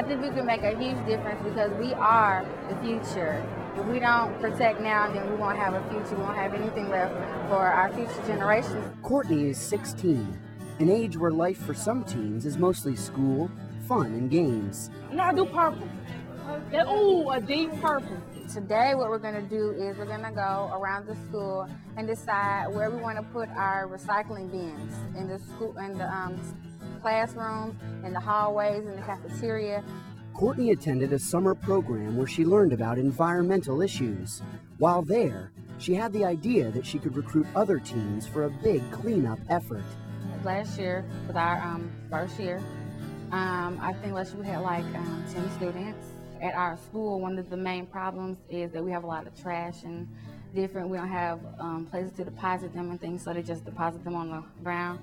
I think we can make a huge difference because we are the future. If we don't protect now, then we won't have a future. We won't have anything left for our future generations. Courtney is 16, an age where life for some teens is mostly school, fun, and games. No, I do purple. Ooh, a deep purple. Today, what we're going to do is we're going to go around the school and decide where we want to put our recycling bins in the school, in the classrooms, in the hallways, in the cafeteria. Courtney attended a summer program where she learned about environmental issues. While there, she had the idea that she could recruit other teens for a big cleanup effort. Last year was our first year. I think last year we had like 10 students. At our school, one of the main problems is that we have a lot of trash and we don't have places to deposit them and things, so they just deposit them on the ground.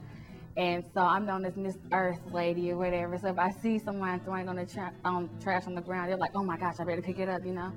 And so I'm known as Miss Earth Lady or whatever. So if I see someone throwing on the trash on the ground, they're like, oh my gosh, I better pick it up, you know?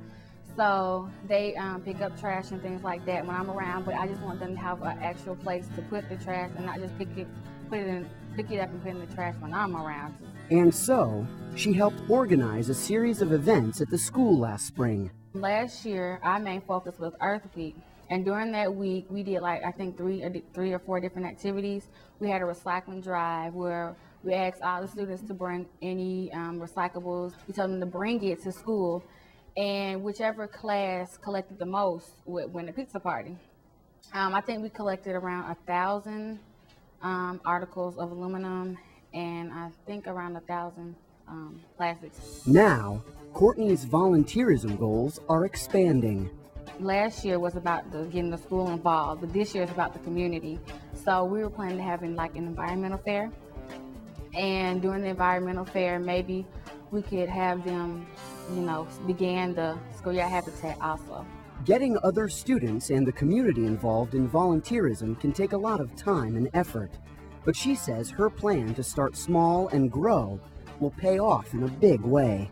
So they pick up trash and things like that when I'm around, but I just want them to have an actual place to put the trash and not just pick it up and put it in the trash when I'm around. And so, she helped organize a series of events at the school last spring. Last year, our main focus was Earth Week. And during that week, we did like, I think three or four different activities. We had a recycling drive where we asked all the students to bring any recyclables. We told them to bring it to school. And whichever class collected the most would win a pizza party. I think we collected around 1,000 articles of aluminum and I think around 1,000 plastics. Now, Courtney's volunteerism goals are expanding. Last year was about getting the school involved, but this year is about the community. So we were planning to have like an environmental fair. And during the environmental fair, maybe we could have them, begin the schoolyard habitat also. Getting other students and the community involved in volunteerism can take a lot of time and effort. But she says her plan to start small and grow will pay off in a big way.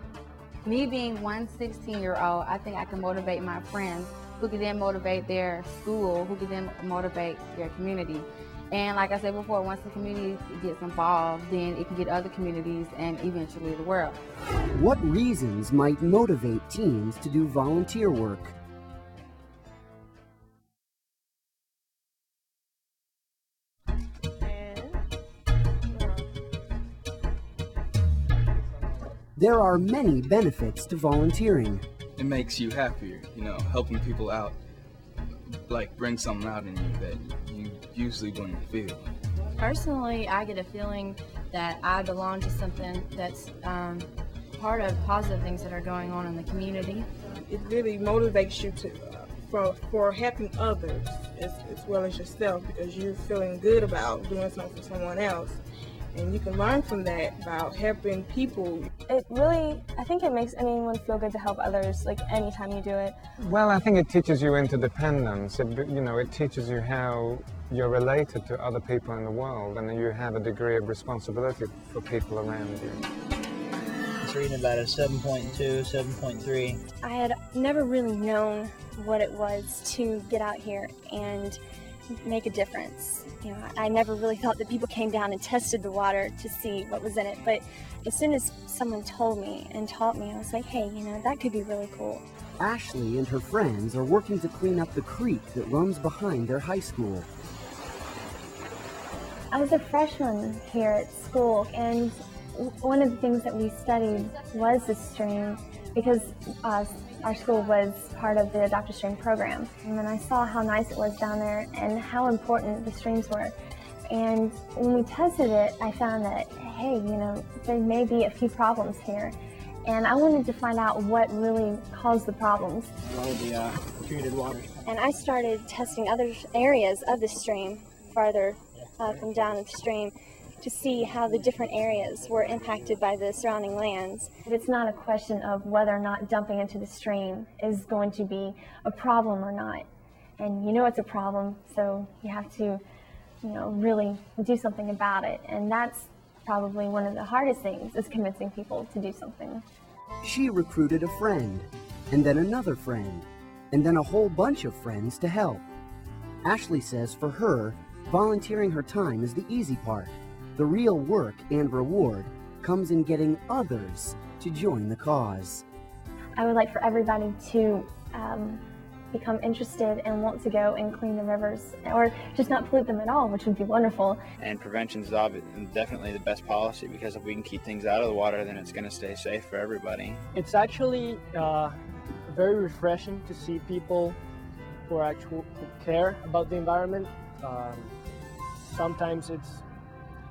Me being one 16-year-old, I think I can motivate my friends who could then motivate their school, who could then motivate their community. And like I said before, once the community gets involved, then it can get other communities and eventually the world. What reasons might motivate teens to do volunteer work? There are many benefits to volunteering. It makes you happier, helping people out, like bring something out in you that you usually wouldn't feel. Personally, I get a feeling that I belong to something that's part of positive things that are going on in the community. It really motivates you to for helping others as well as yourself, because you're feeling good about doing something for someone else. And you can learn from that about helping people. I think it makes anyone feel good to help others, like anytime you do it. Well, I think it teaches you interdependence. It teaches you how you're related to other people in the world, and you have a degree of responsibility for people around you. It's reading about a 7.2, 7.3. I had never really known what it was to get out here and make a difference. I never really thought that people came down and tested the water to see what was in it, but as soon as someone told me and taught me, I was like, hey, that could be really cool. Ashley and her friends are working to clean up the creek that runs behind their high school. I was a freshman here at school, and one of the things that we studied was the stream, because our school was part of the Adopt a Stream program. And then I saw how nice it was down there and how important the streams were. And when we tested it, I found that, hey, there may be a few problems here. And I wanted to find out what really caused the problems. The treated water. And I started testing other areas of the stream farther up and down the stream to see how the different areas were impacted by the surrounding lands. It's not a question of whether or not dumping into the stream is going to be a problem or not. And it's a problem, so you have to, really do something about it. And that's probably one of the hardest things, is convincing people to do something. She recruited a friend, and then another friend, and then a whole bunch of friends to help. Ashley says for her, volunteering her time is the easy part. The real work and reward comes in getting others to join the cause. I would like for everybody to become interested and want to go and clean the rivers, or just not pollute them at all, which would be wonderful. And prevention is definitely the best policy, because if we can keep things out of the water, then it's going to stay safe for everybody. It's actually very refreshing to see people who care about the environment. Sometimes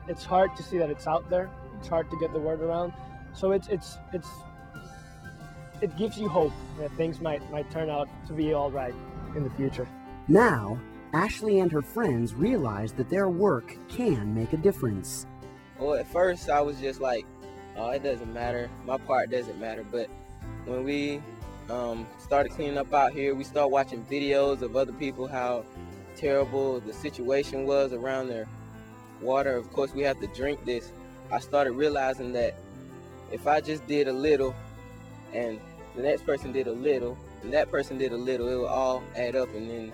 it's hard to see that it's out there. It's hard to get the word around. So it gives you hope that things might turn out to be all right in the future. Now, Ashley and her friends realize that their work can make a difference. Well, at first I was just like, oh, it doesn't matter. My part doesn't matter. But when we started cleaning up out here, we started watching videos of other people, how terrible the situation was around their water. Of course, we have to drink this. I started realizing that if I just did a little, and the next person did a little, and that person did a little, it will all add up, and then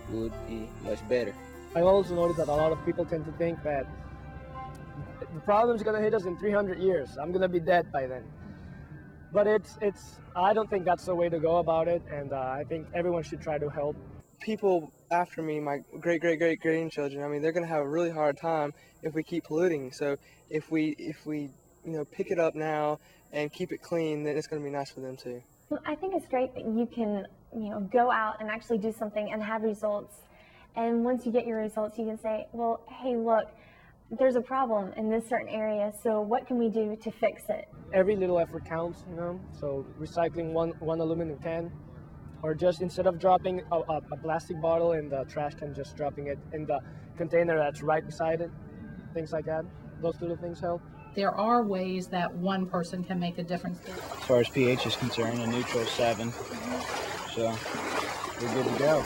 it would be much better. I also noticed that a lot of people tend to think that the problem's gonna hit us in 300 years. I'm gonna be dead by then. But I don't think that's the way to go about it, and I think everyone should try to help. People after me, my great-great-great-grandchildren, I mean, they're gonna have a really hard time if we keep polluting. So if we pick it up now and keep it clean, then it's going to be nice for them too. I think it's great that you can, go out and actually do something and have results. And once you get your results, you can say, well, hey, look, there's a problem in this certain area, so what can we do to fix it? Every little effort counts, so recycling one aluminum can, or just instead of dropping a plastic bottle in the trash can, just dropping it in the container that's right beside it, things like that. Those little things help. There are ways that one person can make a difference. As far as pH is concerned, a neutral 7. So we're good to go.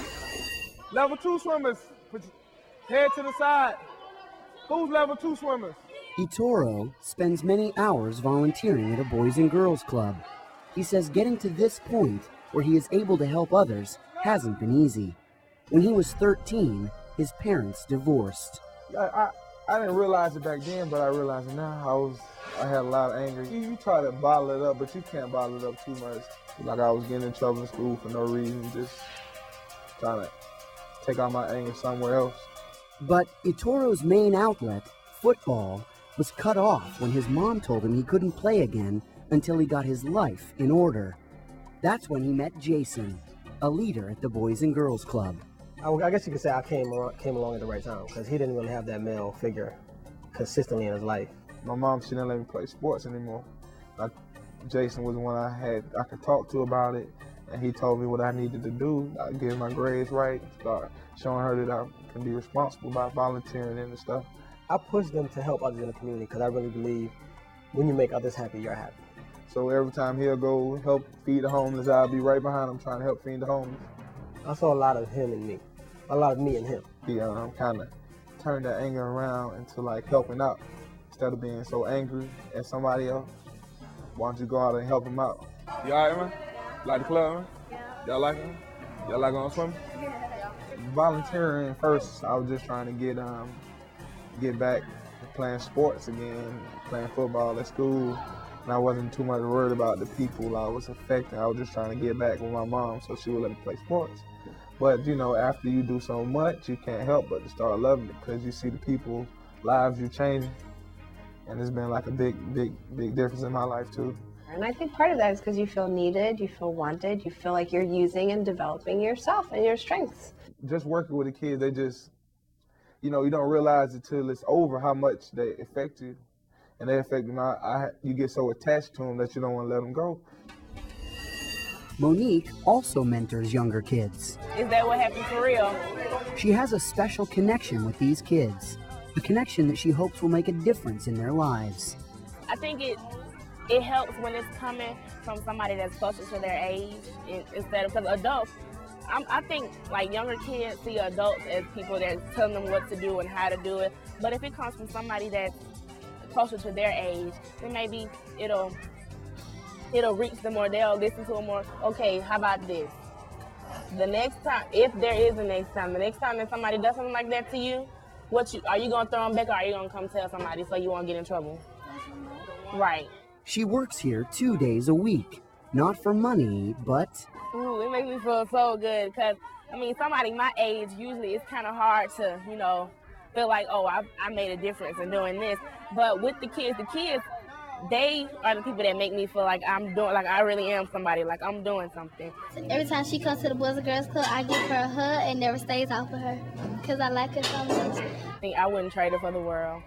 Level 2 swimmers, put your head to the side. Who's level 2 swimmers? Itoro spends many hours volunteering at a Boys and Girls Club. He says getting to this point where he is able to help others hasn't been easy. When he was 13, his parents divorced. I didn't realize it back then, but I realize it now. I had a lot of anger. You try to bottle it up, but you can't bottle it up too much. Like I was getting in trouble in school for no reason, just trying to take out my anger somewhere else. But Itoro's main outlet, football, was cut off when his mom told him he couldn't play again until he got his life in order. That's when he met Jason, a leader at the Boys and Girls Club. I guess you could say I came along at the right time, because he didn't really have that male figure consistently in his life. My mom, she didn't let me play sports anymore. Jason was the one I could talk to about it, and he told me what I needed to do. I get my grades right, start showing her that I can be responsible by volunteering and stuff. I push them to help others in the community, because I really believe when you make others happy, you're happy. So every time he'll go help feed the homeless, I'll be right behind him trying to help feed the homeless. I saw a lot of him and me. A lot of me and him. He kind of turned that anger around into like helping out. Instead of being so angry at somebody else, why don't you go out and help him out? You all right, man? Like the club, man? Y'all like it? Y'all like going swimming? Volunteering first, I was just trying to get back to playing sports again, playing football at school. And I wasn't too much worried about the people I was affecting. I was just trying to get back with my mom so she would let me play sports. But, after you do so much, you can't help but to start loving it, because you see the people's lives you're changing. And it's been like a big difference in my life, too. And I think part of that is because you feel needed, you feel wanted, you feel like you're using and developing yourself and your strengths. Just working with the kids, they just, you don't realize it till it's over how much they affect you. And they affect me. You get so attached to them that you don't want to let them go. Monique also mentors younger kids. Is that what happened for real? She has a special connection with these kids, a connection that she hopes will make a difference in their lives. I think it helps when it's coming from somebody that's closer to their age instead of, because adults, I think like younger kids see adults as people that tell them what to do and how to do it. But if it comes from somebody that's closer to their age, then maybe it'll reach them, or they'll listen to them more. Okay, how about this? The next time, if there is a next time, the next time that somebody does something like that to you, are you gonna throw them back, or are you gonna come tell somebody so you won't get in trouble? Right. She works here 2 days a week, not for money, but... Ooh, it makes me feel so good because, I mean, somebody my age, usually it's kind of hard to, you know, feel like, oh, I made a difference in doing this. But with the kids, they are the people that make me feel like I'm doing, like I really am somebody, like I'm doing something. Every time she comes to the Boys and Girls Club, I give her a hug and never stays off of her because I like her so much. I think I wouldn't trade her for the world.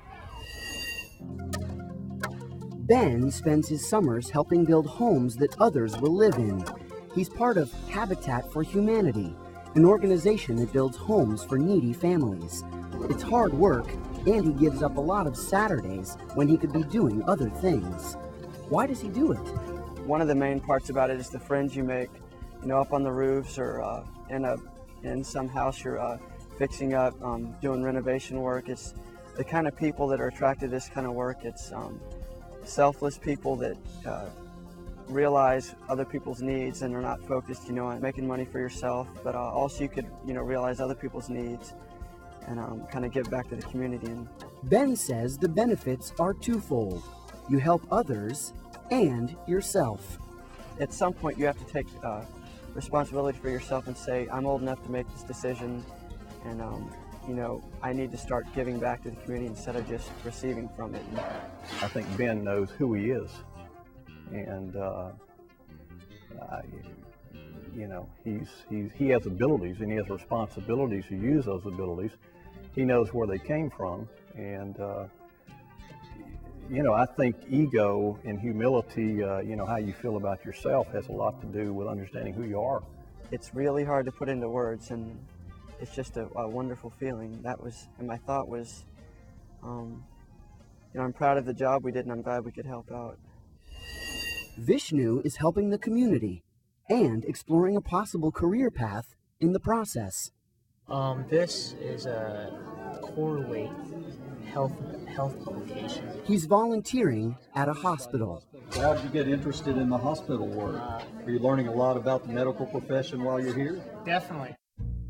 Ben spends his summers helping build homes that others will live in. He's part of Habitat for Humanity, an organization that builds homes for needy families. It's hard work, and he gives up a lot of Saturdays when he could be doing other things. Why does he do it? One of the main parts about it is the friends you make, you know, up on the roofs or in some house you're fixing up, doing renovation work. It's the kind of people that are attracted to this kind of work. It's selfless people that realize other people's needs and are not focused, you know, on making money for yourself, but also you could, you know, realize other people's needs and kind of give back to the community. Ben says the benefits are twofold. You help others and yourself. At some point you have to take responsibility for yourself and say, I'm old enough to make this decision, and you know, I need to start giving back to the community instead of just receiving from it. I think Ben knows who he is, and you know, he has abilities and he has responsibilities to use those abilities. He knows where they came from, and you know, I think ego and humility, you know, how you feel about yourself has a lot to do with understanding who you are. It's really hard to put into words, and it's just a wonderful feeling. That was, and my thought was, you know, I'm proud of the job we did, and I'm glad we could help out. Vishnu is helping the community and exploring a possible career path in the process. This is a Correlate health publication. He's volunteering at a hospital. How did you get interested in the hospital work? Are you learning a lot about the medical profession while you're here? Definitely.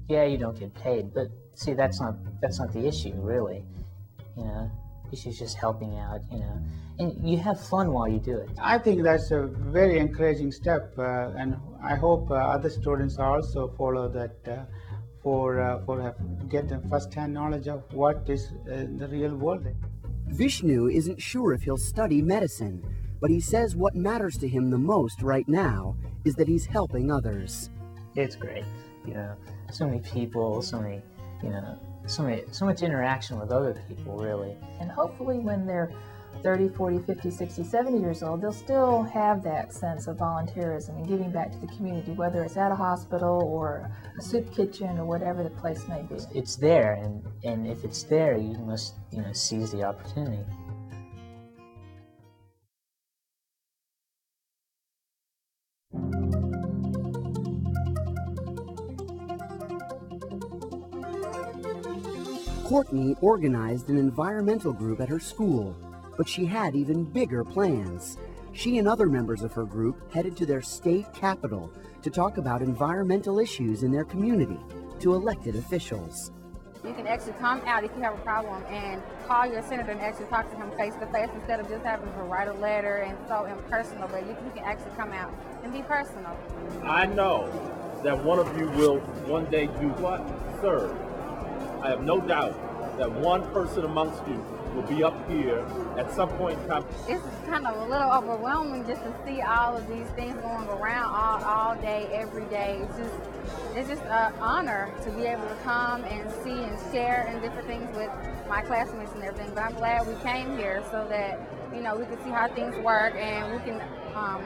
Yeah, you don't get paid, but see, that's not the issue, really. You know, the issue is just helping out, you know, and you have fun while you do it. I think that's a very encouraging step, and I hope other students also follow that get the first-hand knowledge of what is the real world. Vishnu isn't sure if he'll study medicine, but he says what matters to him the most right now is that he's helping others. It's great, you know, so many people, so many, you know, so much interaction with other people, really. And hopefully when they're 30, 40, 50, 60, 70 years old, they'll still have that sense of volunteerism and giving back to the community, whether it's at a hospital or a soup kitchen or whatever the place may be. It's there, and if it's there, you must, you know, seize the opportunity. Courtney organized an environmental group at her school, but she had even bigger plans. She and other members of her group headed to their state capital to talk about environmental issues in their community to elected officials. You can actually come out if you have a problem and call your senator and actually talk to him face to face instead of just having to write a letter and so impersonal, but you can actually come out and be personal. I know that one of you will one day do what? Serve. I have no doubt that one person amongst you will be up here at some point in time. It's kind of a little overwhelming just to see all of these things going around all day, every day. It's just an honor to be able to come and see and share and different things with my classmates and everything. But I'm glad we came here so that, you know, we can see how things work and we can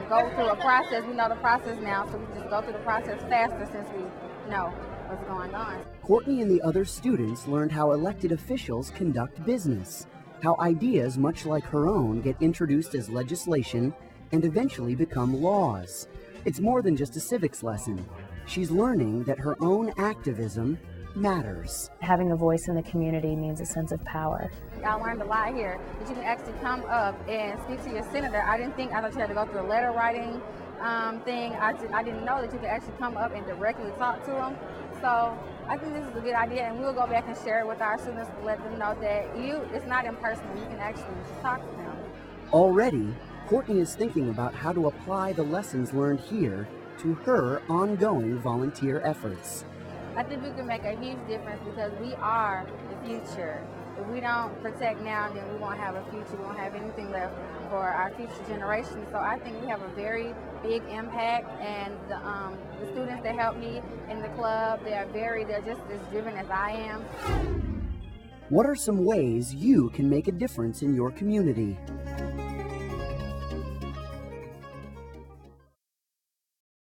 go through a process. We know the process now, so we can just go through the process faster since we know what's going on. Courtney and the other students learned how elected officials conduct business, how ideas much like her own get introduced as legislation and eventually become laws. It's more than just a civics lesson. She's learning that her own activism matters. Having a voice in the community means a sense of power. I learned a lot here, that you can actually come up and speak to your senator. I thought you had to go through a letter writing thing. I didn't know that you could actually come up and directly talk to them. So I think this is a good idea, and we'll go back and share it with our students to let them know that it's not impersonal. You can actually talk to them. Already, Courtney is thinking about how to apply the lessons learned here to her ongoing volunteer efforts. I think we can make a huge difference because we are the future. If we don't protect now, then we won't have a future. We won't have anything left for our future generations. So I think we have a very big impact, and the students that help me in the club, they're just as driven as I am. What are some ways you can make a difference in your community?